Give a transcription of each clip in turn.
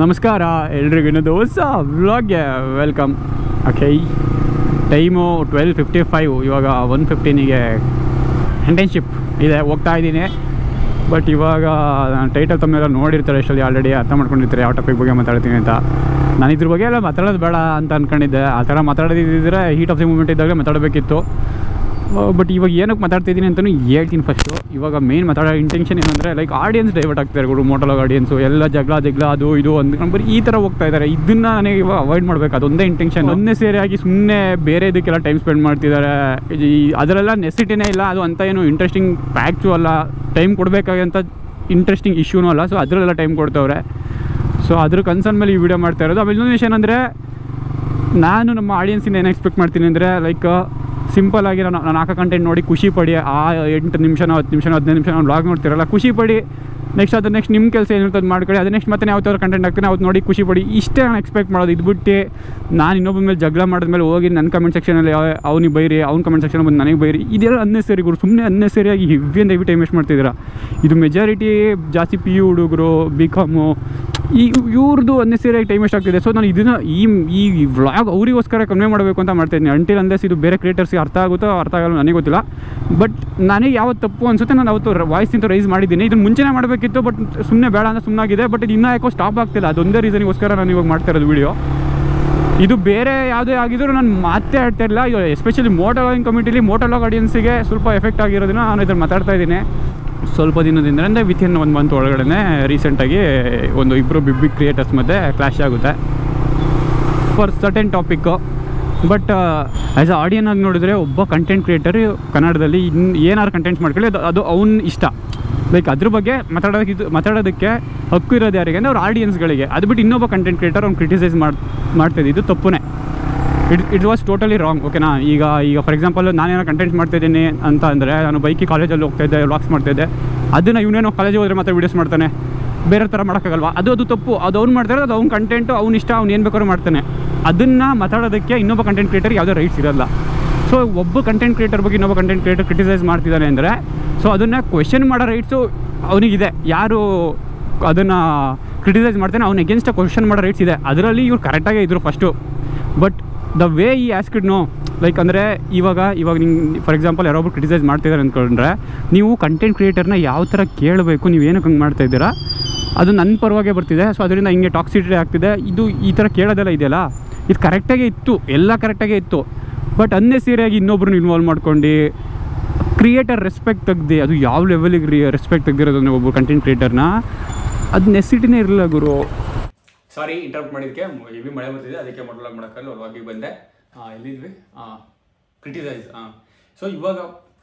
ನಮಸ್ಕಾರ ಎಲ್ರಿಗೂ ಇನ್ನೊಂದು ಹೊಸ ವ್ಲಾಗ್ಗೆ ವೆಲ್ಕಮ್. Okay, time 12:55. ಇವಾಗ 1:15ಗೆ ಇಂಟರ್ನ್ಶಿಪ್ ಇದೆ, ಹೋಗ್ತಾ ಇದ್ದೀನಿ. ಬಟ್ ಇವಾಗ ನಾನು ಟೈಟಲ್ ತಮ್ಮೆಲ್ಲ ನೋಡಿರ್ತಾರೆ, ಎಷ್ಟಲ್ಲಿ ಆಲ್ರೆಡಿ ಅರ್ಥ ಮಾಡ್ಕೊಂಡಿರ್ತಾರೆ ಯಾವ ಟಾಪಿಕ್ ಬಗ್ಗೆ ಮಾತಾಡ್ತೀನಿ ಅಂತ. ನಾನು ಇದ್ರ ಬಗ್ಗೆ ಎಲ್ಲ ಮಾತಾಡೋದು ಬೇಡ ಅಂತ ಅಂದ್ಕೊಂಡಿದ್ದೆ. ಆ ಥರ ಮಾತಾಡೋದಿದ್ದರೆ ಹೀಟ್ ಆಫ್ ದಿ ಮೂಮೆಂಟ್ ಇದ್ದಾಗಲೇ ಮಾತಾಡಬೇಕಿತ್ತು. ಬಟ್ ಇವಾಗ ಏನಕ್ಕೆ ಮಾತಾಡ್ತಿದ್ದೀನಿ ಅಂತಲೂ ಹೇಳ್ತೀನಿ. ಫಸ್ಟು ಇವಾಗ ಮೇನ್ ಮಾತಾಡೋ ಇಂಟೆನ್ಷನ್ ಏನಂದರೆ ಲೈಕ್ ಆಡಿಯನ್ಸ್ ಡೈವರ್ಟ್ ಆಗ್ತಾರೆ ಗುರು. ಮೋಟೋಲಾಗ್ ಆಡಿಯನ್ಸು ಎಲ್ಲ ಜಗಳ ಅದು ಇದು ಅಂದ್ಕೊಂಡು ಬರೀ ಈ ಥರ ಹೋಗ್ತಾ ಇದ್ದಾರೆ. ಇದನ್ನು ನನಗೆ ಇವಾಗ ಅವಾಯ್ಡ್ ಮಾಡಬೇಕು, ಅದೊಂದೇ ಇಂಟೆನ್ಷನ್. ಒಂದೇ ಸೇರಿಯಾಗಿ ಸುಮ್ಮನೆ ಬೇರೆ ಇದಕ್ಕೆಲ್ಲ ಟೈಮ್ ಸ್ಪೆಂಡ್ ಮಾಡ್ತಿದ್ದಾರೆ. ಅದರೆಲ್ಲ ನೆಸಿಟಿನೇ ಇಲ್ಲ, ಅದು ಅಂತ ಏನು ಇಂಟ್ರೆಸ್ಟಿಂಗ್ ಫ್ಯಾಕ್ಟ್ಸು ಅಲ್ಲ, ಟೈಮ್ ಕೊಡಬೇಕಾಗಂತ ಇಂಟ್ರೆಸ್ಟಿಂಗ್ ಇಶ್ಯೂನೂ ಅಲ್ಲ. ಸೊ ಅದರಲ್ಲೆಲ್ಲ ಟೈಮ್ ಕೊಡ್ತವ್ರೆ. ಸೊ ಅದ್ರ ಕನ್ಸರ್ನ್ ಮೇಲೆ ಈ ವಿಡಿಯೋ ಮಾಡ್ತಾ ಇರೋದು. ಆಮೇಲೆ ಇನ್ನೊಂದು ವಿಷಯ ಏನಂದರೆ, ನಾನು ನಮ್ಮ ಆಡಿಯನ್ಸಿಂದ ಏನು ಎಕ್ಸ್ಪೆಕ್ಟ್ ಮಾಡ್ತೀನಿ ಅಂದರೆ ಲೈಕ್ ಸಿಂಪಲ್ಲಾಗಿ ನಾನು ಹಾಕೋ ಕಂಟೆಂಟ್ ನೋಡಿ ಖುಷಿ ಪಡಿ. ಆ 8 ನಿಮಿಷನೋ 10 ನಿಮಿಷನೋ 15 ನಿಮಿಷ ನಾನು ವ್ಲಾಗ್ ನೋಡ್ತಿರಲ್ಲ, ಖುಷಿ ಪಡಿ. ನೆಕ್ಸ್ಟ್ ನೆಕ್ಸ್ಟ್ ನಿಮ್ಮ ಕೆಲಸ ಏನಿರ್ತದೆ ಮಾಡ್ಕೊಳ್ಳಿ. ಅದು ನೆಕ್ಸ್ಟ್ ಮತ್ತೆ ಯಾವ್ದಾದ್ರು ಕಂಟೆಂಟ್ ಹಾಕ್ತೀನಿ ಅವತ್ತು ನೋಡಿ ಖುಷಿ ಪಡಿ. ಇಷ್ಟೇ ನಾನು ಎಕ್ಸ್ಪೆಕ್ಟ್ ಮಾಡೋದು. ಇದು ಬಿಟ್ಟು ನಾನು ಇನ್ನೊಬ್ಬ ಮೇಲೆ ಜಗಳ ಮಾಡಿದ್ಮೇಲೆ ಹೋಗಿ ನನ್ನ ಕಮೆಂಟ್ ಸೆಕ್ಷನಲ್ಲಿ ಅವ್ನಿಗೆ ಬೈರಿ, ಅವ್ನ ಕಮೆಂಟ್ ಸೆಕ್ಷನ್ ಬಂದು ನನಗೆ ಬೈರಿ, ಇದೆಲ್ಲ ಅನ್ನೆಸರಿ ಗುರು. ಸುಮ್ಮನೆ ಅನ್ನೆಸರಿಯಾಗಿ ಹೆವಿ ಅಂತ ಟೈಮ್ ವೇಸ್ಟ್ ಮಾಡ್ತಿದ್ದೀರಾ. ಇದು ಮೆಜಾರಿಟಿ ಜಾಸ್ತಿ PU ಹುಡುಗರು, BCom ಇವ್ರದ್ದು ಅನ್ನೆಸರಿಯಾಗಿ ಟೈಮ್ ವೇಸ್ಟ್ ಆಗ್ತಿದೆ. ಸೊ ನಾನು ಇದನ್ನು ಈ ವ್ಲಾಗ್ ಅವರಿಗೋಸ್ಕರ ಕನ್ವೆ ಮಾಡಬೇಕು ಅಂತ ಮಾಡ್ತಾಯಿದ್ದೀನಿ. ಅಂಟಿಲ್ ಅಂದಸ್ ಇದು ಬೇರೆ ಕ್ರಿಯೇಟರ್ಸ್ಗೆ ಅರ್ಥ ಆಗುತ್ತೋ ಅರ್ಥ ಆಗಲ್ಲ ನನಗೆ ಗೊತ್ತಿಲ್ಲ. ಬಟ್ ನನಗೆ ಯಾವತ್ತು ತಪ್ಪು ಅನಿಸುತ್ತೆ ನಾನು ಅವತ್ತು ವಾಯ್ಸಿಂತ ರೈಸ್ ಮಾಡಿದ್ದೀನಿ. ಇದನ್ನು ಮುಂಚೆನೇ ಮಾಡಬೇಕಿತ್ತು, ಬಟ್ ಸುಮ್ಮನೆ ಬೇಡ ಅಂತ ಸುಮ್ಮನಾಗಿದೆ. ಬಟ್ ಇದು ಇನ್ನೂ ಯಾಕೋ ಸ್ಟಾಪ್ ಆಗ್ತಿಲ್ಲ. ಅದೊಂದೇ ರೀಸನಿಗೋಸ್ಕರ ನಾನು ಇವಾಗ ಮಾಡ್ತಾ ಇರೋದು ವೀಡಿಯೋ. ಇದು ಬೇರೆ ಯಾವುದೇ ಆಗಿದ್ದರೂ ನಾನು ಮಾತೇ ಆಡ್ತಾ ಇಲ್ಲ. ಎಸ್ಪೆಷಲಿ ಮೋಟೋಲಾಗಿಂಗ್ ಕಮ್ಯುನಿಟಿಲಿ ಮೋಟೋಲಾಗ್ ಆಡಿಯನ್ಸಿಗೆ ಸ್ವಲ್ಪ ಎಫೆಕ್ಟ್ ಆಗಿರೋದನ್ನ ನಾನು ಇದ್ರಲ್ಲಿ ಮಾತಾಡ್ತಾ ಇದ್ದೀನಿ. ಸ್ವಲ್ಪ ದಿನದಿಂದ ಅಂದರೆ ವಿತಿನ್ 1 ಮಂತ್ ಒಳಗಡೆ ರೀಸೆಂಟಾಗಿ ಇಬ್ಬರು ಬಿಗ್ ಕ್ರಿಯೇಟರ್ಸ್ ಮಧ್ಯೆ ಕ್ಲಾಶ್ ಆಗುತ್ತೆ for certain topic. But as a ಆಡಿಯನ್ ಆಗಿ ನೋಡಿದ್ರೆ ಒಬ್ಬ ಕಂಟೆಂಟ್ ಕ್ರಿಯೇಟರ್ ಕನ್ನಡದಲ್ಲಿ ಏನಾರು ಕಂಟೆಂಟ್ ಮಾಡ್ಕೊಳ್ಳಿ ಅದು ಅವ್ನ ಇಷ್ಟ. ಲೈಕ್ ಅದ್ರ ಬಗ್ಗೆ ಮಾತಾಡೋದಕ್ಕೆ ಹಕ್ಕು ಇರೋದು ಯಾರಿಗೆ ಅಂದರೆ ಅವ್ರ ಆಡಿಯನ್ಸ್ಗಳಿಗೆ. ಅದು ಬಿಟ್ಟು ಇನ್ನೊಬ್ಬ ಕಂಟೆಂಟ್ ಕ್ರಿಯೇಟರ್ ಅವ್ನು ಕ್ರಿಟಿಸೈಸ್ ಮಾಡ್ತಿದ್ದೆ, ಇದು ತಪ್ಪುನೇ. It was totally wrong. ಓಕೆನಾ. ಈಗ ಫಾರ್ ಎಕ್ಸಾಂಪಲ್ ನಾನೇನೋ ಕಂಟೆಂಟ್ ಮಾಡ್ತಾಯಿದ್ದೀನಿ ಅಂತ ಅಂದರೆ, ನಾನು ಬೈಕಿ ಕಾಲೇಜಲ್ಲಿ ಹೋಗ್ತಾಯಿದ್ದೆ, ವ್ಲಾಗ್ಸ್ ಮಾಡ್ತಾಯಿದ್ದೆ. ಅದನ್ನು ಇವನೇನೋ ಕಾಲೇಜಿಗೆ ಹೋದರೆ ಮತ್ತೆ ವೀಡಿಯೋಸ್ ಮಾಡ್ತಾನೆ, ಬೇರೆ ಥರ ಮಾಡೋಕ್ಕಾಗಲ್ವಾ? ಅದು ತಪ್ಪು. ಅದು ಅವ್ನು ಮಾಡ್ತಾರೆ, ಅದು ಅವ್ನ ಕಂಟೆಂಟು, ಅವ್ನ ಇಷ್ಟ, ಅವ್ನು ಏನು ಬೇಕಾದ್ರೂ ಮಾಡ್ತಾನೆ. ಅದನ್ನು ಮಾತಾಡೋದಕ್ಕೆ ಇನ್ನೊಬ್ಬ ಕಂಟೆಂಟ್ ಕ್ರಿಯೇಟರ್ ಯಾವುದೇ ರೈಟ್ಸ್ ಇರೋಲ್ಲ. ಸೊ ಒಬ್ಬ ಕಂಟೆಂಟ್ ಕ್ರಿಯೇಟರ್ ಬಗ್ಗೆ ಇನ್ನೊಬ್ಬ ಕಂಟೆಂಟ್ ಕ್ರಿಯೇಟರ್ ಕ್ರಿಟಿಸೈಸ್ ಮಾಡ್ತಿದ್ದಾನೆ ಅಂದರೆ, ಸೊ ಅದನ್ನು ಕ್ವೆಶ್ಚನ್ ಮಾಡೋ ರೈಟ್ಸು ಅವನಿಗಿದೆ. ಯಾರು ಅದನ್ನು ಕ್ರಿಟಿಸೈಸ್ ಮಾಡ್ತಾನೆ ಅವ್ನ ಎಗೇನ್ಸ್ಟ್ ಕ್ವೆಶ್ಚನ್ ಮಾಡೋ ರೈಟ್ಸ್ ಇದೆ. ಅದರಲ್ಲಿ ಇವ್ರು ಕರೆಕ್ಟಾಗೇ ಇದ್ದರು ಫಸ್ಟು. ಬಟ್ ದ ವೇ ಈ ಆಸ್ಕಿಡ್ ನೋ ಲೈಕ್ ಅಂದರೆ ಇವಾಗ ನಿಂಗೆ ಫಾರ್ ಎಕ್ಸಾಂಪಲ್ ಯಾರೊಬ್ರು ಕ್ರಿಟಿಸೈಸ್ ಮಾಡ್ತಿದ್ದಾರೆ ಅಂದ್ಕೊಂಡ್ರೆ, ನೀವು ಕಂಟೆಂಟ್ ಕ್ರಿಯೇಟರ್ನ ಯಾವ ಥರ ಕೇಳಬೇಕು, ನೀವು ಏನಕ್ಕೆ ಹಂಗೆ ಮಾಡ್ತಾಯಿದ್ದೀರಾ, ಅದು ನನ್ನ ಪರವಾಗೇ ಬರ್ತಿದೆ. ಸೊ ಅದರಿಂದ ಹಿಂಗೆ ಟಾಕ್ಸಿಟಿ ಆಗ್ತಿದೆ. ಇದು ಈ ಥರ ಕೇಳೋದೆಲ್ಲ ಇದೆಯಲ್ಲ, ಇದು ಕರೆಕ್ಟಾಗೇ ಇತ್ತು, ಎಲ್ಲ ಕರೆಕ್ಟಾಗೇ ಇತ್ತು. ಬಟ್ ಅನ್ನೆಸರಿಯಾಗಿ ಇನ್ನೊಬ್ರನ್ನ ಇನ್ವಾಲ್ವ್ ಮಾಡ್ಕೊಂಡು ಕ್ರಿಯೇಟರ್ ರೆಸ್ಪೆಕ್ಟ್ ತೆಗ್ದು, ಅದು ಯಾವ ಲೆವೆಲಿಗೆ ರೆಸ್ಪೆಕ್ಟ್ ತೆಗ್ದಿರೋದು ಅಂದರೆ ಒಬ್ಬರು ಕಂಟೆಂಟ್ ಕ್ರಿಯೇಟರ್ನ, ಅದು ನೆಸಿಟಿನೇ ಇರಲಿಲ್ಲ ಗುರು. ಸಾರಿ ಇಂಟರಪ್ಟ್ ಮಾಡಿದ್ದಕ್ಕೆ. ಹೆವಿ ಮಳೆ ಬರ್ತಿದೆ, ಅದಕ್ಕೆ ಮೋಟೋಲಾಗ್ ಮಾಡೋಕ್ಕಲ್ಲ ಹೊರವಾಗಿ ಬಂದೆ. ಎಲ್ಲಿದ್ವಿ? ಕ್ರಿಟಿಸೈಸ್. ಸೊ ಇವಾಗ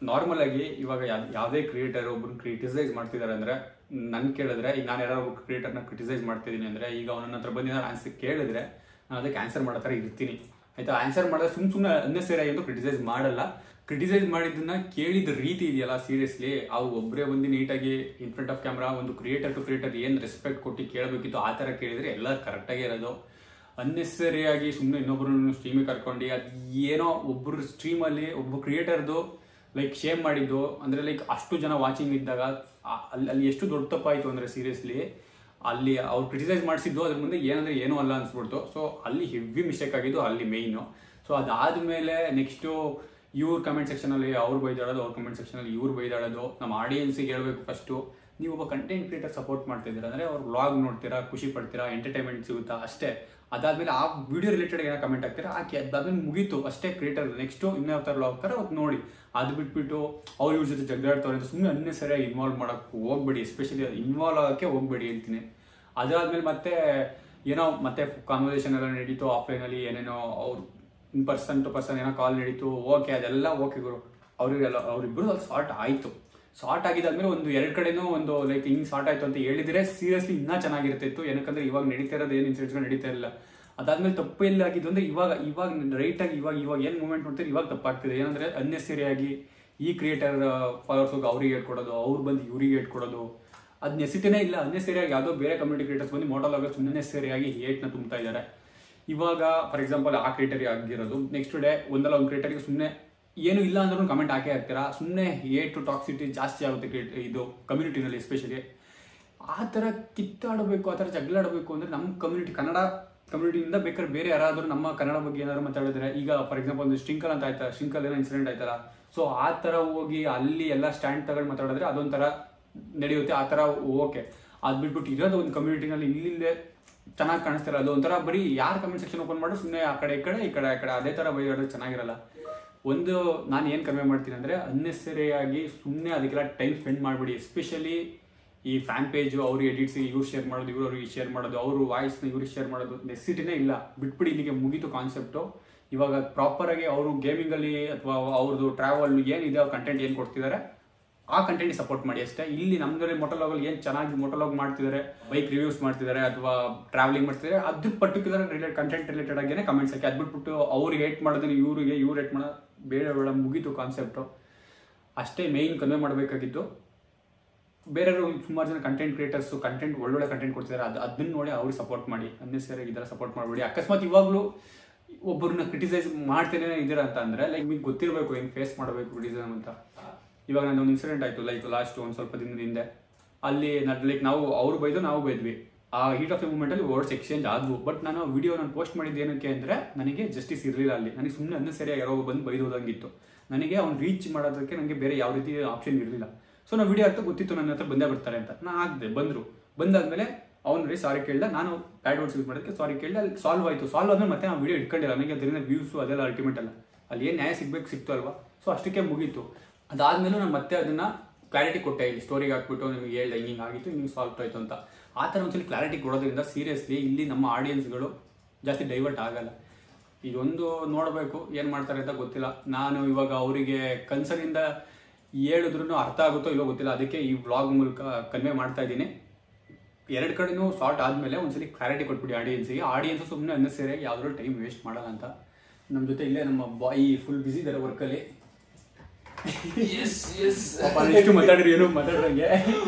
ನಾರ್ಮಲಾಗಿ ಇವಾಗ ಯಾವುದೇ ಕ್ರಿಯೇಟರ್ ಒಬ್ಬರು ಕ್ರಿಟಿಸೈಸ್ ಮಾಡ್ತಿದ್ದಾರೆ ಅಂದರೆ, ನನ್ನ ಕೇಳಿದ್ರೆ, ಈಗ ನಾನು ಯಾರೋ ಒಬ್ಬರು ಕ್ರಿಯೇಟರ್ನ ಕ್ರಿಟಿಸೈಸ್ ಮಾಡ್ತಿದ್ದೀನಿ ಅಂದರೆ, ಈಗ ಅವನ ಹತ್ರ ಬಂದು ಆನ್ಸರ್ ಕೇಳಿದ್ರೆ ನಾನು ಅದಕ್ಕೆ ಆನ್ಸರ್ ಮಾಡೋ ಥರ ಇರ್ತೀನಿ. ಆಯಿತಾ? ಆನ್ಸರ್ ಮಾಡಿದ್ರೆ ಸುಮ್ಮನೆ ಅನ್ನೆಸರಿಯಾಗಿ ಅಂತೂ ಕ್ರಿಟಿಸೈಸ್ ಮಾಡಲ್ಲ. ಕ್ರಿಟಿಸೈಸ್ ಮಾಡಿದ್ದನ್ನ ಕೇಳಿದ ರೀತಿ ಇದೆಯಲ್ಲ, ಸೀರಿಯಸ್ಲಿ ಅವು ಒಬ್ಬರೇ ಬಂದು ನೀಟಾಗಿ ಇನ್ ಫ್ರಂಟ್ ಆಫ್ ಕ್ಯಾಮ್ರಾ ಒಂದು ಕ್ರಿಯೇಟರ್ ಟು ಕ್ರಿಯೇಟರ್ ಏನು ರೆಸ್ಪೆಕ್ಟ್ ಕೊಟ್ಟು ಕೇಳಬೇಕಿತ್ತು ಆ ಥರ ಕೇಳಿದರೆ ಎಲ್ಲ ಕರೆಕ್ಟಾಗಿ ಇರೋದು. ಅನ್ನೆಸರಿಯಾಗಿ ಸುಮ್ಮನೆ ಇನ್ನೊಬ್ಬರು ಸ್ಟ್ರೀಮಿಗೆ ಕರ್ಕೊಂಡು ಅದು ಏನೋ ಒಬ್ಬರು ಸ್ಟ್ರೀಮಲ್ಲಿ ಒಬ್ಬ ಕ್ರಿಯೇಟರ್ದು ಲೈಕ್ ಶೇಮ್ ಮಾಡಿದ್ದು ಅಂದರೆ, ಲೈಕ್ ಅಷ್ಟು ಜನ ವಾಚಿಂಗ್ ಇದ್ದಾಗ ಅಲ್ಲಿ ಎಷ್ಟು ದೊಡ್ಡ ತಪ್ಪಾಯಿತು ಅಂದರೆ, ಸೀರಿಯಸ್ಲಿ ಅಲ್ಲಿ ಅವ್ರು ಕ್ರಿಟಿಸೈಸ್ ಮಾಡಿಸಿದ್ದು ಅದ್ರ ಮುಂದೆ ಏನಂದರೆ ಏನೂ ಅಲ್ಲ ಅನಿಸ್ಬಿಡ್ತು. ಸೊ ಅಲ್ಲಿ ಹೆವಿ ಮಿಸ್ಟೇಕ್ ಆಗಿದ್ದು ಅಲ್ಲಿ ಮೇಯ್ನು. ಸೊ ಅದಾದಮೇಲೆ ನೆಕ್ಸ್ಟು ಇವ್ರ ಕಮೆಂಟ್ ಸೆಕ್ಷನಲ್ಲಿ ಅವ್ರು ಬೈದಾಡೋದು, ಅವ್ರ ಕಮೆಂಟ್ ಸೆಕ್ಷನಲ್ಲಿ ಇವ್ರು ಬೈದಾಡೋದು. ನಮ್ಮ ಆಡಿಯನ್ಸಿಗೆ ಹೇಳಬೇಕು, ಫಸ್ಟು ನೀವು ಒಬ್ಬ ಕಂಟೆಂಟ್ ಕ್ರಿಯೇಟರ್ ಸಪೋರ್ಟ್ ಮಾಡ್ತಿದ್ದೀರಾ ಅಂದರೆ ಅವ್ರು ವ್ಲಾಗ್ ನೋಡ್ತೀರಾ, ಖುಷಿ ಪಡ್ತೀರಾ, ಎಂಟರ್ಟೈನ್ಮೆಂಟ್ ಸಿಗುತ್ತಾ ಅಷ್ಟೇ. ಅದಾದಮೇಲೆ ಆ ವಿಡಿಯೋ ರಿಲೇಟೆಡ್ ಏನೋ ಕಮೆಂಟ್ ಆಗ್ತೀರಾ, ಅದಾದ್ಮೇಲೆ ಮುಗೀತು ಅಷ್ಟೇ. ಕ್ರಿಯೇಟರ್ ನೆಕ್ಸ್ಟು ಇನ್ಯಾವ ಥರ ವ್ಲಾಗ್ ಥರ ಅವ್ರು ನೋಡಿ. ಅದು ಬಿಟ್ಬಿಟ್ಟು ಅವ್ರು ಇವ್ರ ಜೊತೆ ಜಗಳಾಡ್ತವ್ರೆ ಅಂತ ಸುಮ್ಮನೆ ಅನ್ನೆಸರಿಯಾಗಿ ಇನ್ವಾಲ್ವ್ ಮಾಡೋಕ್ಕೆ ಹೋಗ್ಬೇಡಿ. ಎಸ್ಪೆಷಲಿ ಇನ್ವಾಲ್ವ್ ಆಗೋಕ್ಕೆ ಹೋಗ್ಬೇಡಿ ಹೇಳ್ತೀನಿ. ಅದಾದಮೇಲೆ ಮತ್ತೆ ಏನೋ ಮತ್ತೆ ಕಾನ್ವರ್ಸೇಷನ್ ಎಲ್ಲ ನಡೀತು ಆಫ್ಲೈನಲ್ಲಿ, ಏನೇನೋ ಅವ್ರು ಇನ್ ಪರ್ಸನ್ ಟು ಪರ್ಸನ್ ಏನೋ ಕಾಲ್ ನಡೀತು. ಓಕೆ, ಅದೆಲ್ಲ ಓಕೆ ಗುರು. ಅವರಿಬ್ಬರು ಅದು ಸಾರ್ಟ್ ಆಯಿತು. ಸಾರ್ಟ್ ಆಗಿದ್ದಾದ್ಮೇಲೆ ಒಂದು 2 ಕಡೆನೂ ಒಂದು ಲೈಕ್ ಹಿಂಗೆ ಸಾರ್ಟ್ ಆಯಿತು ಅಂತ ಹೇಳಿದರೆ ಸೀರಿಯಸ್ಲಿ ಇನ್ನೂ ಚೆನ್ನಾಗಿರ್ತಿತ್ತು. ಏನಕ್ಕಂದ್ರೆ ಇವಾಗ ನಡೀತಾ ಇರೋದು ಏನು ಇನ್ಸಿಡೆಂಟ್ಸ್ಗಳು ನಡೀತಾ ಇಲ್ಲ. ಅದಾದ್ಮೇಲೆ ತಪ್ಪು ಎಲ್ಲ ಆಗಿದ್ದು ಅಂದರೆ ಇವಾಗ ರೈಟಾಗಿ ಇವಾಗ ಏನು ಮೂವ್ಮೆಂಟ್ ಮಾಡ್ತಾರೆ ಇವಾಗ ತಪ್ಪಾಗ್ತಿದೆ. ಏನಂದರೆ ಅನ್ನೆಸರಿಯಾಗಿ ಈ ಕ್ರಿಯೇಟರ್ ಫಾಲೋವರ್ಸ್ಗೆ ಅವ್ರಿಗೆ ಹೇಳ್ಕೊಡೋದು, ಅವ್ರು ಬಂದು ಇವ್ರಿಗೆ ಹೇಳ್ಕೊಡೋದು, ಅದು ನೆಸಿಟಿನೇ ಇಲ್ಲ. ಅನ್ನೆಸರಿಯಾಗಿ ಯಾವುದೋ ಬೇರೆ ಕಮ್ಯುನಿಟಿ ಕ್ರಿಯೇಟರ್ಸ್ ಬಂದು ಮೋಟೋಲಾಗರ್ಸ್ ಅನ್ನೆಸರಿಯಾಗಿ ಹೇಟ್ನ ತುಂಬ್ತಾ ಇದ್ದಾರೆ. ಇವಾಗ ಫಾರ್ ಎಕ್ಸಾಂಪಲ್ ಆ ಕ್ರಿಯೇಟರ್ಗೆ ಆಗಿರೋದು, ನೆಕ್ಸ್ಟ್ ಡೇ ಒಂದಲ್ಲ ಒಂದು ಕ್ರಿಯೇಟರ್ಗೆ ಸುಮ್ಮನೆ ಏನು ಇಲ್ಲ ಅಂದ್ರೂ ಕಮೆಂಟ್ ಹಾಕೇ ಹಾಕ್ತೀರಾ. ಸುಮ್ಮನೆ ಹೇಟ್ ಟು ಟಾಕ್ಸಿಟಿ ಜಾಸ್ತಿ ಆಗುತ್ತೆ ಇದು ಕಮ್ಯುನಿಟಿನಲ್ಲಿ. ಎಸ್ಪೆಷಲಿ ಆ ಥರ ಕಿತ್ತಾಡಬೇಕು, ಆ ಥರ ಜಗಳಾಡಬೇಕು ಅಂದರೆ ನಮ್ಮ ಕಮ್ಯುನಿಟಿ, ಕನ್ನಡ ಕಮ್ಯುನಿಟಿಯಿಂದ ಬೇಕಾದ್ರೆ ಬೇರೆ ಯಾರಾದರೂ ನಮ್ಮ ಕನ್ನಡ ಬಗ್ಗೆ ಏನಾದ್ರು ಮಾತಾಡಿದ್ರೆ, ಈಗ ಫಾರ್ ಎಕ್ಸಾಂಪಲ್ ಒಂದು ಸ್ಟಿಂಕಲ್ ಅಂತ ಆಯ್ತಾ, ಸ್ಟಿಂಕಲ್ ಏನೋ ಇನ್ಸಿಡೆಂಟ್ ಆಯ್ತಲ್ಲ, ಸೊ ಆ ಥರ ಹೋಗಿ ಅಲ್ಲಿ ಎಲ್ಲ ಸ್ಟ್ಯಾಂಡ್ ತಗೊಂಡು ಮಾತಾಡಿದ್ರೆ ಅದೊಂಥರ ನಡೆಯುತ್ತೆ. ಆ ಥರ ಓಕೆ. ಅದು ಬಿಟ್ಬಿಟ್ಟು ಇರೋದು ಒಂದು ಕಮ್ಯುನಿಟಿನಲ್ಲಿ ಇಲ್ಲಿಂದೇ ಚೆನ್ನಾಗಿ ಕಾಣಿಸ್ತಾರೆ, ಅದು ಒಂಥರ ಬರೀ ಯಾರು ಕಮೆಂಟ್ ಸೆಕ್ಷನ್ ಓಪನ್ ಮಾಡಿ ಸುಮ್ಮನೆ ಆ ಕಡೆ ಈ ಕಡೆ ಈ ಕಡೆ ಆ ಕಡೆ ಅದೇ ಥರ ಬೈಯೋದು ಚೆನ್ನಾಗಿರಲ್ಲ. ಒಂದು ನಾನು ಏನು ಕಡಿಮೆ ಮಾಡ್ತೀನಿ ಅಂದರೆ ಅನ್ನೆಸರಿಯಾಗಿ ಸುಮ್ಮನೆ ಅದಕ್ಕೆಲ್ಲ ಟೈಮ್ ಸ್ಪೆಂಡ್ ಮಾಡಿಬಿಡಿ. ಎಸ್ಪೆಷಲಿ ಈ ಫ್ಯಾನ್ ಪೇಜು ಅವ್ರು ಎಡಿಟ್ಸ್ ಇವ್ರು ಶೇರ್ ಮಾಡೋದು, ಇವರು ಅವ್ರಿಗೆ ಶೇರ್ ಮಾಡೋದು, ಅವರು ವಾಯ್ಸ್ನ ಇವ್ರಿಗೆ ಶೇರ್ ಮಾಡೋದು ನೆಸಿಟಿನೇ ಇಲ್ಲ. ಬಿಟ್ಬಿಡಿ, ಇಲ್ಲಿಗೆ ಮುಗೀತು ಕಾನ್ಸೆಪ್ಟು. ಇವಾಗ ಪ್ರಾಪರಾಗಿ ಅವರು ಗೇಮಿಂಗಲ್ಲಿ ಅಥವಾ ಅವ್ರದ್ದು ಟ್ರಾವೆಲ್ ಏನಿದೆ ಅವ್ರ ಕಂಟೆಂಟ್ ಏನು ಕೊಡ್ತಿದ್ದಾರೆ ಆ ಕಂಟೆಂಟ್ ಸಪೋರ್ಟ್ ಮಾಡಿ ಅಷ್ಟೇ. ಇಲ್ಲಿ ನಮ್ಮದ್ರಲ್ಲಿ ಮೊಟೋಲಾಗಲ್ಲಿ ಏನು ಚೆನ್ನಾಗಿ ಮೊಟೋಲಾಗ್ ಮಾಡ್ತಿದ್ದಾರೆ, ಬೈಕ್ ರಿವ್ಯೂಸ್ ಮಾಡ್ತಿದ್ದಾರೆ ಅಥವಾ ಟ್ರಾವೆಲಿಂಗ್ ಮಾಡ್ತಿದ್ದಾರೆ, ಅದ್ರ ಪರ್ಟಿಕ್ಯುಲರ್ ಕಂಟೆಂಟ್ ರಿಲೇಟೆಡ್ ಆಗಿಯೇ ಕಮೆಂಟ್ಸ್ ಹಾಕಿ. ಅದ್ಬಿಟ್ಬಿಟ್ಟು ಅವ್ರಿಗೆ ಹೇಟ್ ಮಾಡೋದನ್ನ ಇವ್ರು ಹೇಟ್ ಮಾಡೋದು ಬೇಡ, ಮುಗೀತು ಕಾನ್ಸೆಪ್ಟು ಅಷ್ಟೇ. ಮೇಯ್ನ್ ಕನ್ವೆ ಮಾಡಬೇಕಾಗಿತ್ತು. ಬೇರೆಯವರು ಸುಮಾರು ಜನ ಕಂಟೆಂಟ್ ಕ್ರಿಯೇಟರ್ಸು ಕಂಟೆಂಟ್ ಒಳ್ಳೊಳ್ಳೆ ಕಂಟೆಂಟ್ ಕೊಡ್ತಿದ್ದಾರೆ, ಅದನ್ನ ನೋಡಿ ಅವ್ರಿಗೆ ಸಪೋರ್ಟ್ ಮಾಡಿ. ಅನ್ನೆಸರಿಯಾಗಿ ಇದೆಲ್ಲ ಸಪೋರ್ಟ್ ಮಾಡಬೇಡಿ. ಅಕಸ್ಮಾತ್ ಇವಾಗಲೂ ಒಬ್ಬರನ್ನ ಕ್ರಿಟಿಸೈಸ್ ಮಾಡ್ತೇನೆ ಇದ್ದೀರಾ ಅಂತ ಅಂದರೆ ಲೈಕ್ ನಿಮ್ಗೆ ಗೊತ್ತಿರಬೇಕು ಹೆಂಗೆ ಫೇಸ್ ಮಾಡಬೇಕು ಕ್ರಿಟಿಸಮ್ ಅಂತ. ಇವಾಗ ನಂದು ಒಂದು ಇನ್ಸಿಡೆಂಟ್ ಆಯಿತು, ಲೈಕ್ ಲಾಸ್ಟ್ ಒಂದು ಸ್ವಲ್ಪ ದಿನದ ಹಿಂದೆ. ಅಲ್ಲಿ ಲೈಕ್ ನಾವು ಅವ್ರು ಬೈದು ನಾವು ಬೈದ್ವಿ. ಆ ಹೀಟ್ ಆಫ್ ದ ಮೂಮೆಂಟಲ್ಲಿ ವರ್ಡ್ಸ್ ಎಕ್ಸ್ಚೇಂಜ್ ಆದವು. ಬಟ್ ನಾನು ವಿಡಿಯೋ ಪೋಸ್ಟ್ ಮಾಡಿದ್ದು ಏನಕ್ಕೆ ಅಂದರೆ ನನಗೆ ಜಸ್ಟಿಸ್ ಇರಲಿಲ್ಲ ಅಲ್ಲಿ. ನನಗೆ ಸುಮ್ಮನೆ ಅನ್ನೆಸರಿಯಾಗಿ ಯಾರೋ ಬಂದು ಬೈದೋದಂಗಿತ್ತು. ನನಗೆ ಅವ್ನು ರೀಚ್ ಮಾಡೋದಕ್ಕೆ ನನಗೆ ಬೇರೆ ಯಾವ ರೀತಿ ಆಪ್ಷನ್ ಇರಲಿಲ್ಲ. ಸೊ ನಾವು ವಿಡಿಯೋ ಆಗ್ತಾ ಗೊತ್ತಿತ್ತು ನನ್ನ ಹತ್ರ ಬಂದೇ ಬರ್ತಾರೆ ಅಂತ. ನಾನು ಹಾಕಿದೆ, ಬಂದಾದ್ಮೇಲೆ ಅವ್ನು ಸಾರಿ ಕೇಳಿದ, ನಾನು ಬ್ಯಾಡ್ ವರ್ಡ್ಸ್ ಯೂಸ್ ಮಾಡೋದಕ್ಕೆ ಸಾರಿ ಕೇಳಿದೆ. ಅಲ್ಲಿ ಸಾಲ್ವ್ ಆಯಿತು. ಸಾಲ್ವ್ ಆದ್ಮೇಲೆ ಮತ್ತೆ ನಾವು ವಿಡಿಯೋ ಇಟ್ಕೊಂಡಿಲ್ಲ. ನನಗೆ ಅದರಿಂದ ವ್ಯೂಸು ಅದೆಲ್ಲ ಅಲ್ಟಿಮೇಟ್ ಅಲ್ಲ, ಅಲ್ಲಿ ಏನು ನ್ಯಾಯ ಸಿಕ್ತು ಅಲ್ವಾ. ಸೊ ಅಷ್ಟಕ್ಕೆ ಮುಗೀತು. ಅದಾದ್ಮೇಲೆ ನಾನು ಮತ್ತೆ ಅದನ್ನ ಕ್ಲಾರಿಟಿ ಕೊಟ್ಟೆ, ಇಲ್ಲಿ ಸ್ಟೋರಿಗೆ ಹಾಕ್ಬಿಟ್ಟು ನಿಮಗೆ ಹೇಳ್ದೆ ಹಿಂಗೆ ಆಗಿತ್ತು, ಹಿಂಗೆ ಸಾಲ್ವ್ ಆಯಿತು ಅಂತ. ಆ ಥರ ಒಂದ್ಸಲಿ ಕ್ಲಾರಿಟಿ ಕೊಡೋದ್ರಿಂದ ಸೀರಿಯಸ್ಲಿ ಇಲ್ಲಿ ನಮ್ಮ ಆಡಿಯನ್ಸ್ಗಳು ಜಾಸ್ತಿ ಡೈವರ್ಟ್ ಆಗಲ್ಲ. ಇದೊಂದು ನೋಡಬೇಕು ಏನು ಮಾಡ್ತಾರೆ ಅಂತ ಗೊತ್ತಿಲ್ಲ. ನಾನು ಇವಾಗ ಅವರಿಗೆ ಕನ್ಸರ್ನಿಂದ ಹೇಳಿದ್ರು ಅರ್ಥ ಆಗುತ್ತೋ ಇಲ್ಲೋ ಗೊತ್ತಿಲ್ಲ. ಅದಕ್ಕೆ ಈ ವ್ಲಾಗ್ ಮೂಲಕ ಕನ್ವೆ ಮಾಡ್ತಾ ಇದ್ದೀನಿ. ಎರಡು ಕಡೆನೂ ಸಾರ್ಟ್ ಆದಮೇಲೆ ಒಂದ್ಸಲಿ ಕ್ಲಾರಿಟಿ ಕೊಟ್ಬಿಡಿ ಆಡಿಯನ್ಸಿಗೆ. ಆಡಿಯನ್ಸು ಸುಮ್ಮನೆ ಅನ್ನೆಸರಿಯಾಗಿ ಯಾವ್ದಾದ್ರು ಟೈಮ್ ವೇಸ್ಟ್ ಮಾಡಲ್ಲ ಅಂತ. ನಮ್ಮ ಜೊತೆ ಇಲ್ಲೇ ನಮ್ಮ ಬಾಯಿ ಫುಲ್ ಬ್ಯುಸಿ ಇದ್ದಾರೆ ವರ್ಕಲ್ಲಿ. ಎಷ್ಟು ಮಾತಾಡಿರಿ ಏನು ಮಾತಾಡ್ರಂಗೆ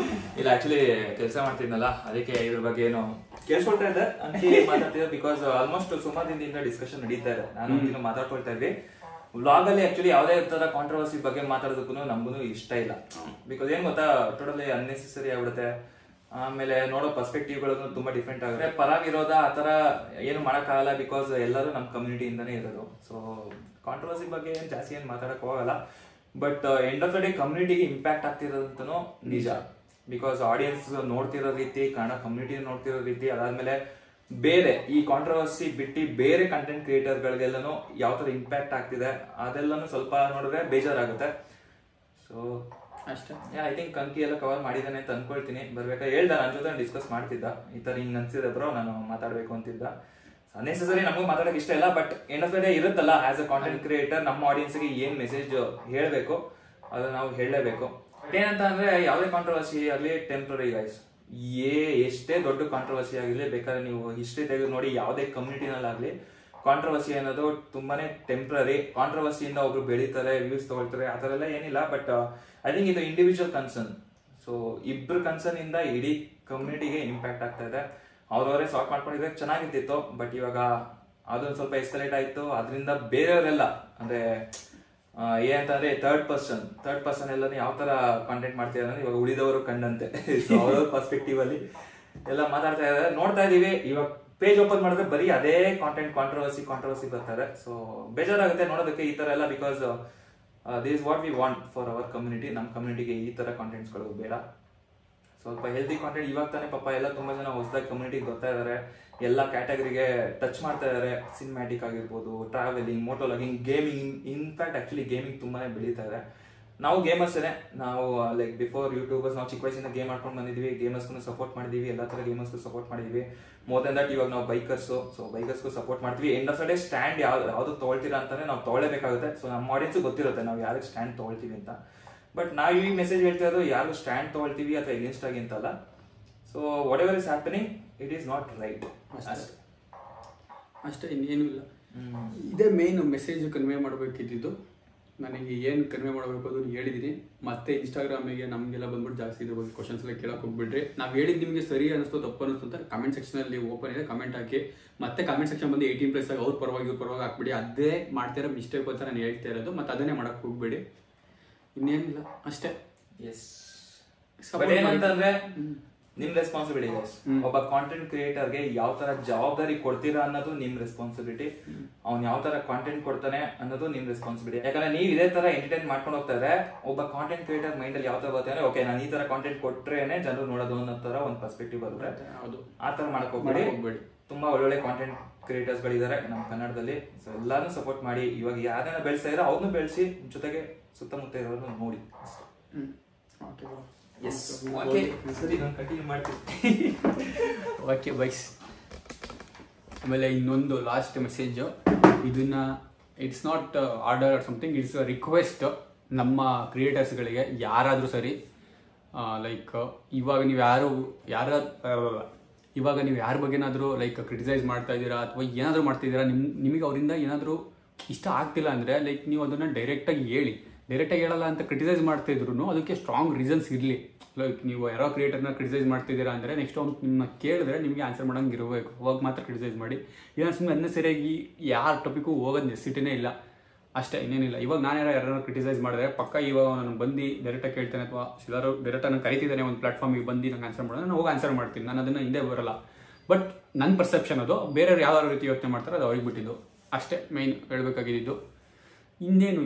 ಇಲ್ಲ, ಆಕ್ಚುಲಿ ಕೆಲಸ ಮಾಡ್ತಿದ್ನಲ್ಲ, ಅದಕ್ಕೆ ಇದ್ರ ಬಗ್ಗೆ ಏನು ಕೇಳಿಸ್ಕೊಳ್ತಾ ಇದ್ದೆ ಅಂತ ಮಾತಾಡ್ತಿದ್ದೆ. ಬಿಕಾಸ್ ಆಲ್ಮೋಸ್ಟ್ ಸುಮಾರು ದಿನದಿಂದ ಡಿಸ್ಕಷನ್ ನಡೀತಾ ಇದೆ. ನಾನು ಮಾತಾಡ್ಕೊಳ್ತಾ ಇದ್ವಿ. ವ್ಲಾಗ್ ಅಲ್ಲಿ ಆಕ್ಚುಲಿ ಯಾವುದೇ ತರ ಕಾಂಟ್ರವರ್ಸಿ ಬಗ್ಗೆ ಮಾತಾಡೋದಕ್ಕೂ ನಮಗೂ ಇಷ್ಟ ಇಲ್ಲ. ಬಿಕಾಸ್ ಏನ್ ಗೊತ್ತಾ, ಟೋಟಲಿ ಅನ್ನೆಸೆಸರಿ ಆಗ್ಬಿಡುತ್ತೆ. ಆಮೇಲೆ ನೋಡೋ ಪರ್ಸ್ಪೆಕ್ಟಿವ್ಗಳು ತುಂಬಾ ಡಿಫ್ರೆಂಟ್ ಆಗುತ್ತೆ. ಪರಾಗಿರೋದ ಆತರ ಏನು ಮಾಡಕ್ಕಾಗಲ್ಲ, ಬಿಕಾಸ್ ಎಲ್ಲರೂ ನಮ್ಮ ಕಮ್ಯುನಿಟಿಯಿಂದಾನೇ ಇರೋದು. ಸೊ ಕಾಂಟ್ರವರ್ಸಿ ಬಗ್ಗೆ ಏನ್ ಜಾಸ್ತಿ ಏನ್ ಮಾತಾಡಕ್ ಹೋಗಲ್ಲ. But end of the day ಕಮ್ಯುನಿಟಿಗೆ ಇಂಪ್ಯಾಕ್ಟ್ ಆಗ್ತಿರೋದಂತನೂ ನಿಜ. ಬಿಕಾಸ್ ಆಡಿಯನ್ಸ್ ನೋಡ್ತಿರೋ ರೀತಿ, ಕನ್ನಡ ಕಮ್ಯುನಿಟಿ ನೋಡ್ತಿರೋ ರೀತಿ, ಅದಾದ್ಮೇಲೆ ಬೇರೆ ಈ ಕಾಂಟ್ರವರ್ಸಿ ಬಿಟ್ಟು ಬೇರೆ ಕಂಟೆಂಟ್ ಕ್ರಿಯೇಟರ್ಗಳಿಗೆಲ್ಲನೂ ಯಾವ ತರ ಇಂಪ್ಯಾಕ್ಟ್ ಆಗ್ತಿದೆ ಅದೆಲ್ಲನೂ ಸ್ವಲ್ಪ ನೋಡಿದ್ರೆ ಬೇಜಾರಾಗುತ್ತೆ. ಸೊ ಅಷ್ಟೇ. ಐ ಥಿಂಕ್ ಕಂಕಿ ಎಲ್ಲ ಕವರ್ ಮಾಡಿದ್ದಾನೆ ಅಂತ ಅನ್ಕೊಳ್ತೀನಿ. ಬರ್ಬೇಕಾದ್ರೆ ಹೇಳ್ದ, ನನ್ನ ಜೊತೆ ಡಿಸ್ಕಸ್ ಮಾಡ್ತಿದ್ದ, ಈ ತರ ಹಿಂಗ್ ಅನ್ಸಿದೆ ಬ್ರೋ, ನಾನು ಮಾತಾಡ್ಬೇಕು ಅಂತಿದ್ದ. ಅನ್ನೆಸೆಸರಿ ನಮಗೂ ಮಾತಾಡಕ್ ಇಷ್ಟ ಇಲ್ಲ. But end of the day ಇರುತ್ತಲ್ಲ, ಆಸ್ ಅ ಕಾಂಟೆಂಟ್ ಕ್ರಿಯೇಟರ್ ನಮ್ಮ ಆಡಿಯನ್ಸ್ಗೆ ಏನ್ ಮೆಸೇಜ್ ಹೇಳ್ಬೇಕು ಅದನ್ನ ನಾವು ಹೇಳಲೇಬೇಕು. ಏನಂತ ಅಂದ್ರೆ ಯಾವುದೇ ಕಾಂಟ್ರವರ್ಸಿ ಆಗಲಿ ಟೆಂಪ್ರರಿ ಗೈಸ್. ಎಷ್ಟೇ ದೊಡ್ಡ ಕಾಂಟ್ರವರ್ಸಿ ಆಗಿರ್ಲಿ, ಬೇಕಾದ್ರೆ ನೀವು ಹಿಸ್ಟ್ರಿ ತೆಗೆದು ನೋಡಿ, ಯಾವುದೇ ಕಮ್ಯುನಿಟಿನಲ್ಲಾಗ್ಲಿ ಕಾಂಟ್ರವರ್ಸಿ ಅನ್ನೋದು ತುಂಬಾನೇ ಟೆಂಪ್ರರಿ. ಕಾಂಟ್ರವರ್ಸಿಯಿಂದ ಒಬ್ರು ಬೆಳೀತಾರೆ, ವ್ಯೂಸ್ ತಗೊಳ್ತಾರೆ, ಆ ಥರ ಎಲ್ಲ ಏನಿಲ್ಲ. ಬಟ್ ಐ ಥಿಂಕ್ ಇದು ಇಂಡಿವಿಜುವಲ್ ಕನ್ಸರ್ನ್. ಸೊ ಇಬ್ರು ಕನ್ಸರ್ನ್ ಇಂದ ಇಡೀ ಕಮ್ಯುನಿಟಿಗೆ ಇಂಪ್ಯಾಕ್ಟ್ ಆಗ್ತಾ ಇದೆ. ಅವ್ರವರೇ ಸಾಲ್ವ್ ಮಾಡ್ಕೊಂಡಿದ್ರೆ ಚೆನ್ನಾಗಿರ್ತಿತ್ತು. ಬಟ್ ಇವಾಗ ಅದೊಂದು ಸ್ವಲ್ಪ ಎಸ್ಕಲೇಟ್ ಆಯ್ತು. ಅದರಿಂದ ಬೇರೆಯವರೆಲ್ಲ ಅಂದ್ರೆ ಏನಂತಂದ್ರೆ ಥರ್ಡ್ ಪರ್ಸನ್ ಎಲ್ಲ ಯಾವ ತರ ಕಾಂಟೆಂಟ್ ಮಾಡ್ತಿದ್ದಾರೆ ಅಂದ್ರೆ ಇವಾಗ ಉಳಿದವರು ಕಂಡಂತೆ. ಸೊ ಅವ್ರ ಪರ್ಸ್ಪೆಕ್ಟಿವ್ ಅಲ್ಲಿ ಎಲ್ಲ ಮಾತಾಡ್ತಾ ಇದ್ದಾರೆ, ನೋಡ್ತಾ ಇದೀವಿ. ಇವಾಗ ಪೇಜ್ ಓಪನ್ ಮಾಡಿದ್ರೆ ಬರೀ ಅದೇ ಕಾಂಟೆಂಟ್ ಕಾಂಟ್ರವರ್ಸಿ ಬರ್ತಾರೆ. ಸೊ ಬೇಜಾರಾಗುತ್ತೆ ನೋಡೋದಕ್ಕೆ ಈ ತರ ಎಲ್ಲ. Because this is what we want for our community. ನಮ್ಮ ಕಮ್ಯುನಿಟಿಗೆ ಈ ತರ ಕಾಂಟೆಂಟ್ಸ್ಗಳು ಬೇಡ. ಸ್ವಲ್ಪ ಹೆಲ್ದಿ ಕಾಂಟೆಂಟ್. ಇವಾಗ ತಾನೇ ಪಾಪ ಎಲ್ಲ ತುಂಬಾ ಜನ ಹೊಸದಾಗಿ ಕಮ್ಯುನಿಟಿಗೆ ಬರ್ತಾ ಇದಾರೆ, ಎಲ್ಲ ಕ್ಯಾಟಗರಿಗೆ ಟಚ್ ಮಾಡ್ತಾ ಇದಾರೆ. ಸಿನಿಮ್ಯಾಟಿಕ್ ಆಗಿರ್ಬೋದು, travelling, motovlogging, gaming. In fact actually gaming ತುಂಬಾನೇ ಬೆಳೀತಾ ಇದೆ. ನಾವು ಗೇಮರ್ಸೇನೆ. ನಾವು ಲೈಕ್ ಬಿಫೋರ್ ಯೂಟ್ಯೂಬರ್ಸ್ ನಾವು ಚಿಕ್ಕ ವಯಸ್ಸಿಂದ ಗೇಮ್ ಮಾಡ್ಕೊಂಡು ಬಂದಿದ್ವಿ. ಗೇಮರ್ಸ್ಗೂ ಸಪೋರ್ಟ್ ಮಾಡಿದೀವಿ, ಎಲ್ಲ ತರ ಗೇಮರ್ಸ್ಗೂ ಸಪೋರ್ಟ್ ಮಾಡಿದೀವಿ. ಮೋರ್ ದನ್ ದಟ್ ಇವಾಗ ನಾವು ಬೈಕರ್ಸು. ಸೊ ಬೈಕರ್ಸ್ಗೂ ಸಪೋರ್ಟ್ ಮಾಡ್ತೀವಿ. End of the day stand ಯಾವ್ದು ತೊಗೊಳ್ತೀರಾ ಅಂತಾನೆ ನಾವು ತೊಗೊಳ್ಳೇಬೇಕಾಗುತ್ತೆ. ಸೊ ನಮ್ಮ ಆಡಿಯನ್ಸ್ ಗೊತ್ತಿರುತ್ತೆ ನಾವು ಯಾರಿಗೆ ಸ್ಟ್ಯಾಂಡ್ ತೊಗೊಳ್ತೀವಿ ಅಂತ. ಬಟ್ ನಾವು ಈ ಮೆಸೇಜ್ ಹೇಳ್ತಾ ಇರೋದು ಯಾರು ಸ್ಟ್ಯಾಂಡ್ ತೊಗೊಳ್ತೀವಿ ಅಥವಾ ಎಗೇನ್ಸ್ಟ್ ಆಗಿ ಅಂತಲ್ಲ. So what ever is happening, it is not right. ಅಷ್ಟೇ, ಇನ್ನೇನು ಇಲ್ಲ. ಇದೇ ಮೇನ್ ಮೆಸೇಜ್ ಕನ್ವೆ ಮಾಡಬೇಕಿದ್ದು. ನನಗೆ ಏನು ಕನ್ವೆ ಮಾಡಬೇಕು ಅದನ್ನು ಹೇಳಿದ್ದೀನಿ. ಮತ್ತೆ ಇನ್ಸ್ಟಾಗ್ರಾಮಿಗೆ ನಮಗೆಲ್ಲ ಬಂದ್ಬಿಟ್ಟು ಜಾಸ್ತಿ ಇದ್ರ ಬಗ್ಗೆ ಕ್ವಶನ್ಸ್ ಎಲ್ಲ ಕೇಳಕ್ಕೆ ಹೋಗ್ಬಿಡ್ರಿ. ನಾವು ಹೇಳಿದ್ದು ನಿಮಗೆ ಸರಿ ಅನಿಸ್ತು ತಪ್ಪು ಅನಿಸ್ತು ಅಂತ ಕಮೆಂಟ್ ಸೆಕ್ಷನಲ್ಲಿ ಓಪನ್ ಇದೆ, ಕಮೆಂಟ್ ಹಾಕಿ. ಮತ್ತೆ ಕಮೆಂಟ್ ಸೆಕ್ಷನ್ ಬಂದು 18+ ಆಗಿ ಅವ್ರ ಪರವಾಗಿ ಇವ್ರ ಪರವಾಗಿ ಹಾಕ್ಬಿಡಿ. ಅದೇ ಮಾಡ್ತಿರೋ ಮಿಸ್ಟೇಕ್ ಅಂತ ನಾನು ಹೇಳ್ತಾ ಇರೋದು. ಮತ್ತೆ ಅದನ್ನೇ ಮಾಡಕ್ಕೆ ಹೋಗ್ಬೇಡಿ, ಇನ್ನೇನಿಲ್ಲ ಅಷ್ಟೇ. ಎಸ್. ಬಟ್ ಏನಂತಂದ್ರೆ ನಿಮ್ ರೆಸ್ಪಾನ್ಸಿಬಿಲಿಟಿ. ಒಬ್ಬ ಕಾಂಟೆಂಟ್ ಕ್ರಿಯೇಟರ್ಗೆ ಯಾವ ತರ ಜವಾಬ್ದಾರಿ ಕೊಡ್ತೀರಾ ಅನ್ನೋದು ನಿಮ್ ರೆಸ್ಪಾನ್ಸಿಬಿಲಿಟಿ. ಅವ್ನ್ ಯಾವ ತರ ಕಾಂಟೆಂಟ್ ಕೊಡ್ತಾನೆ ಅನ್ನೋದು ನಿಮ್ ರೆಸ್ಪಾನ್ಸಿಬಿಲಿಟಿ. ಯಾಕಂದ್ರೆ ನೀವು ಇದೇ ತರ ಎಂಟರ್ಟೈನ್ ಮಾಡ್ಕೊಂಡು ಹೋಗ್ತಾರೆ, ಒಬ್ಬ ಕಾಂಟೆಂಟ್ ಕ್ರಿಯೇಟರ್ ಮೈಂಡ್ ಅಲ್ಲಿ ಯಾವ ತರ ಬರುತ್ತೆ ಅಂದ್ರೆ, ಓಕೆ ನಾನು ಈ ತರ ಕಾಂಟೆಂಟ್ ಕೊಟ್ರೇನೆ ಜನರು ನೋಡೋದು ಅನ್ನೋ ತರ ಒಂದು ಪರ್ಸ್ಪೆಕ್ಟಿವ್ ಬರುತ್ತೆ. ಆ ತರ ಮಾಡಕ್ ಹೋಗ್ಬೇಡಿ. ತುಂಬಾ ಒಳ್ಳೊಳ್ಳೆ ಕಾಂಟೆಂಟ್ ಕ್ರಿಯೇಟರ್ಸ್ ಗಳಿದ್ದಾರೆ ನಮ್ಮ ಕನ್ನಡದಲ್ಲಿ. ಸೊ ಎಲ್ಲಾನು ಸಪೋರ್ಟ್ ಮಾಡಿ. ಇವಾಗ ಯಾರನ್ನ ಬೆಳೆಸ್ತಾ ಇದ್ರೆ ಅವ್ರನ್ನ ಬೆಳೆಸಿ, ಜೊತೆಗೆ ಸುತ್ತಮುತ್ತ ಇರೋರು ನೋಡಿ. Okay byes. ಆಮೇಲೆ ಇನ್ನೊಂದು ಲಾಸ್ಟ್ ಮೆಸೇಜು, ಇದನ್ನ it's not order or something, it's request ನಮ್ಮ ಕ್ರಿಯೇಟರ್ಸ್ಗಳಿಗೆ. ಯಾರಾದರೂ ಸರಿ, ಲೈಕ್ ಇವಾಗ ನೀವು ಇವಾಗ ನೀವು ಯಾರ ಬಗ್ಗೆನಾದರೂ ಲೈಕ್ ಕ್ರಿಟಿಸೈಸ್ ಮಾಡ್ತಾ ಇದ್ದೀರಾ ಅಥವಾ ಏನಾದರೂ ಮಾಡ್ತಿದ್ದೀರಾ, ನಿಮಗೆ ಅವರಿಂದ ಏನಾದರೂ ಇಷ್ಟ ಆಗ್ತಿಲ್ಲ ಅಂದರೆ ಲೈಕ್ ನೀವು ಅದನ್ನು ಡೈರೆಕ್ಟಾಗಿ ಹೇಳಿ. ಡೈರೆಕ್ಟಾಗಿ ಹೇಳಲ್ಲ ಅಂತ ಕ್ರಿಟಿಸೈಸ್ ಮಾಡ್ತಿದ್ರು ಅದಕ್ಕೆ ಸ್ಟ್ರಾಂಗ್ ರೀಸನ್ಸ್ ಇರಲಿ. ಲೈಕ್ ನೀವು ಯಾರೋ ಕ್ರಿಯೇಟರ್ನ ಕ್ರಿಟಿಸೈಸ್ ಮಾಡ್ತಿದ್ದೀರಾ ಅಂದರೆ ನೆಕ್ಸ್ಟ್ ಅವ್ನು ನಿಮ್ಮನ್ನ ಕೇಳಿದ್ರೆ ನಿಮಗೆ ಆನ್ಸರ್ ಮಾಡೋಂಗೆ ಇರಬೇಕು, ಅವಾಗ ಮಾತ್ರ ಕ್ರಿಟಿಸೈಸ್ ಮಾಡಿ. ಏನೋ ಸುಮ್ಮನೆ ಅನ್ನೆಸರಿಯಾಗಿ ಯಾರ ಟಾಪಿಕ್ಕು ಹೋಗೋದು ನೆಸಿಟಿನೇ ಇಲ್ಲ, ಅಷ್ಟೇ, ಇನ್ನೇನಿಲ್ಲ. ಇವಾಗ ನಾನು ಯಾರು ಕ್ರಿಟಿಸೈಸ್ ಮಾಡಿದ್ರೆ ಪಕ್ಕ ಇವಾಗ ನಾನು ಬಂದು ಡೈರೆಕ್ಟಾಗಿ ಕೇಳ್ತೇನೆ, ಅಥವಾ ಎಲ್ಲರೂ ಡೈರೆಕ್ಟಾಗಿ ನಾನು ಕರಿತಿದ್ದಾನೆ ಒಂದು ಪ್ಲಾಟ್ಫಾರ್ಮಿಗೆ ಬಂದು ನಂಗೆ ಆನ್ಸರ್ ಮಾಡೋದು, ನಾನು ಹೋಗಿ ಆನ್ಸರ್ ಮಾಡ್ತೀನಿ. ನಾನು ಅದನ್ನು ಹಿಂದೆ ಬರಲ್ಲ. ಬಟ್ ನನ್ನ ಪರ್ಸೆಪ್ಷನ್ ಅದು, ಬೇರೆಯವ್ರು ಯಾವ ರೀತಿ ಯೋಚನೆ ಮಾಡ್ತಾರೆ ಅದು ಅವ್ರಿಗೆ ಬಿಟ್ಟಿದ್ದು, ಅಷ್ಟೇ ಮೈನ್ ಹೇಳ್ಬೇಕಾಗಿದ್ದು. ಇನ್ನೇನು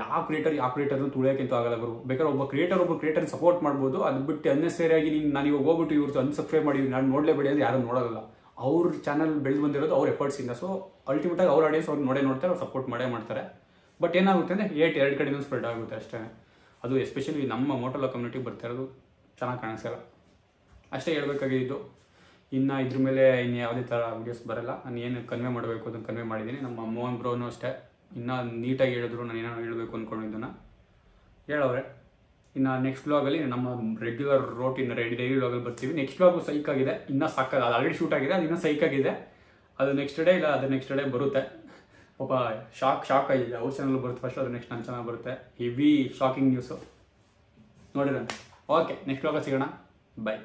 ಯಾವ ಕ್ರಿಯೇಟರ್ನು ತುಳಿಯೋಕ್ಕಿಂತ ಆಗಲ್ಲ ಗುರು. ಬೇಕಾದ್ರೆ ಒಬ್ಬ ಕ್ರಿಯೇಟರ್ ಸಪೋರ್ಟ್ ಮಾಡ್ಬೋದು, ಅದು ಬಿಟ್ಟು ಅನ್ನೆಸರಿಯಾಗಿ ನಾನು ಇವಾಗ ಹೋಗ್ಬಿಟ್ಟು ಇವ್ರದ್ದು ಅನ್ಸಬ್ಸ್ಕ್ರೈಬ್ ಮಾಡಿ ನಾನು ನೋಡಲೇಬೇಡಿ ಅಂದರೆ ಯಾರು ನೋಡೋಲ್ಲ. ಅವ್ರ ಚಾನಲ್ ಬೆಳೆದು ಬಂದಿರೋದು ಅವ್ರ ಎಫರ್ಟ್ಸಿಂದ. ಸೊ ಅಲ್ಟಿಮೇಟಾಗಿ ಅವ್ರ ಆಡಿಯನ್ಸ್ ಅವ್ರು ನೋಡ್ತಾರೆ, ಅವ್ರು ಸಪೋರ್ಟ್ ಮಾಡೇ ಮಾಡ್ತಾರೆ. ಬಟ್ ಏನಾಗುತ್ತೆ ಅಂದರೆ ಎರಡು ಕಡೆಯಿಂದ ಸ್ಪ್ರೆಡ್ ಆಗುತ್ತೆ ಅಷ್ಟೇ. ಅದು ಎಸ್ಪೆಷಲಿ ನಮ್ಮ ಮೋಟೋಲ ಕಮ್ಯುನಿಟಿಗೆ ಬರ್ತಾ ಇರೋದು ಚೆನ್ನಾಗಿ ಕಾಣಿಸಲ್ಲ. ಅಷ್ಟೇ ಹೇಳ್ಬೇಕಾಗಿದ್ದು. ಇನ್ನು ಇದ್ರ ಮೇಲೆ ಇನ್ನು ಯಾವುದೇ ಥರ ವೀಡಿಯೋಸ್ ಬರಲ್ಲ. ನಾನು ಏನು ಕನ್ವೆ ಮಾಡಬೇಕು ಅದನ್ನು ಕನ್ವೆ ಮಾಡಿದ್ದೀನಿ. ನಮ್ಮ ಮೋಹನ್ ಬ್ರೋನು ಅಷ್ಟೇ ಇನ್ನೂ ನೀಟಾಗಿ ಹೇಳಿದ್ರು, ನಾನು ಏನೋ ಹೇಳಬೇಕು ಅಂದ್ಕೊಂಡಿದ್ದನ್ನು ಹೇಳವ್ರೆ. ಇನ್ನು ನೆಕ್ಸ್ಟ್ ವ್ಲಾಗಲ್ಲಿ ನಮ್ಮ ರೆಗ್ಯುಲರ್ ರೋಟೀನ್ ಡೈಲಿ ವ್ಲಾಗಲ್ಲಿ ಬರ್ತೀವಿ. ನೆಕ್ಸ್ಟ್ ವ್ಲಾಗು ಸೈಕ್ ಆಗಿದೆ, ಇನ್ನೂ ಸಾಕಾಗಿದೆ. ಅದು ಆಲ್ರೆಡಿ ಶೂಟ್ ಆಗಿದೆ, ಅದು ಇನ್ನೂ ಸೈಕ್ ಆಗಿದೆ. ಅದು ನೆಕ್ಸ್ಟ್ ಡೇ ಇಲ್ಲ ಅದು ನೆಕ್ಸ್ಟ್ ಡೇ ಬರುತ್ತೆ. ಪಾಪ ಶಾಕ್ ಆಗಿದೆ. ಅವ್ರ ಚಾನಲ್ ಬರುತ್ತೆ ಫಸ್ಟ್, ಅದು ನೆಕ್ಸ್ಟ್ ನನ್ನ ಚಾನಲ್ ಬರುತ್ತೆ. ಹೆವಿ ಶಾಕಿಂಗ್ ನ್ಯೂಸು ನೋಡಿರಂತೆ. ಓಕೆ, ನೆಕ್ಸ್ಟ್ ವ್ಲಾಗಲ್ಲಿ ಸಿಗೋಣ. ಬಾಯ್.